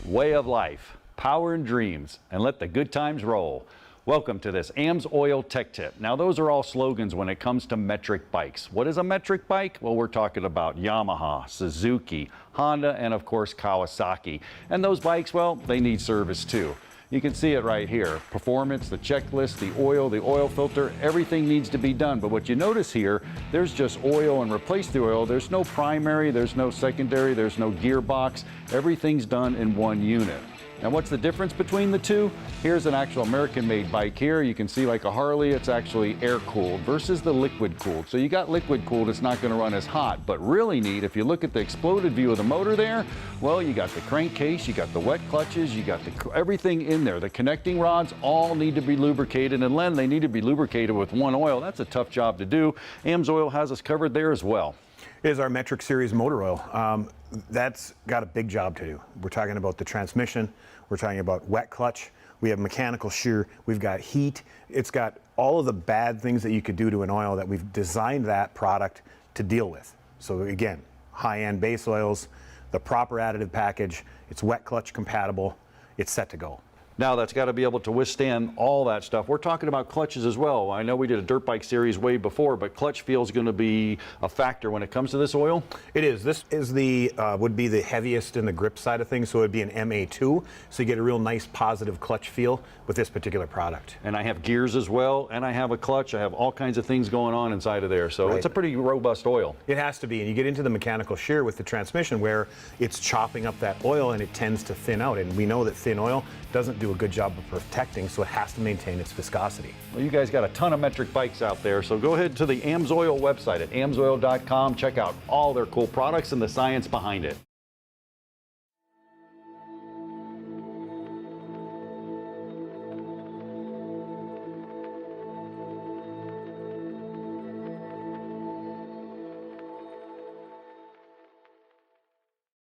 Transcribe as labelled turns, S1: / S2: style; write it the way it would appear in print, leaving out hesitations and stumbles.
S1: way of life, power and dreams, and let the good times roll. Welcome to this Amsoil Tech Tip. Now those are all slogans when it comes to metric bikes. What is a metric bike? Well, we're talking about Yamaha, Suzuki, Honda, and of course Kawasaki. And those bikes, well, they need service too. You can see it right here. Performance, the checklist, the oil filter, everything needs to be done. But what you notice here, there's just oil and replace the oil. There's no primary, there's no secondary, there's no gearbox. Everything's done in one unit. Now what's the difference between the two? Here's an actual American-made bike here. You can see like a Harley, it's actually air-cooled versus the liquid-cooled. So you got liquid-cooled, it's not gonna run as hot. But really neat, if you look at the exploded view of the motor there, well, you got the crankcase, you got the wet clutches, you got everything in there. The connecting rods all need to be lubricated. And Len, they need to be lubricated with one oil. That's a tough job to do. Amsoil has us covered there as well.
S2: Is our metric series motor oil. That's got a big job to do. We're talking about the transmission, we're talking about wet clutch, we have mechanical shear, we've got heat. It's got all of the bad things that you could do to an oil that we've designed that product to deal with. So again, high-end base oils, the proper additive package, it's wet clutch compatible, it's set to go.
S1: Now that's got to be able to withstand all that stuff. We're talking about clutches as well. I know we did a dirt bike series way before, but clutch feel is going to be a factor when it comes to this oil.
S2: It is. This is the would be the heaviest in the grip side of things, so it would be an MA2. So you get a real nice positive clutch feel with this particular product.
S1: And I have gears as well, and I have a clutch. I have all kinds of things going on inside of there. So It's a pretty robust oil.
S2: It has to be, and you get into the mechanical shear with the transmission where it's chopping up that oil and it tends to thin out. And we know that thin oil doesn't do a good job of protecting, so it has to maintain its viscosity.
S1: Well, you guys got a ton of metric bikes out there, so go ahead to the Amsoil website at amsoil.com. Check out all their cool products and the science behind it.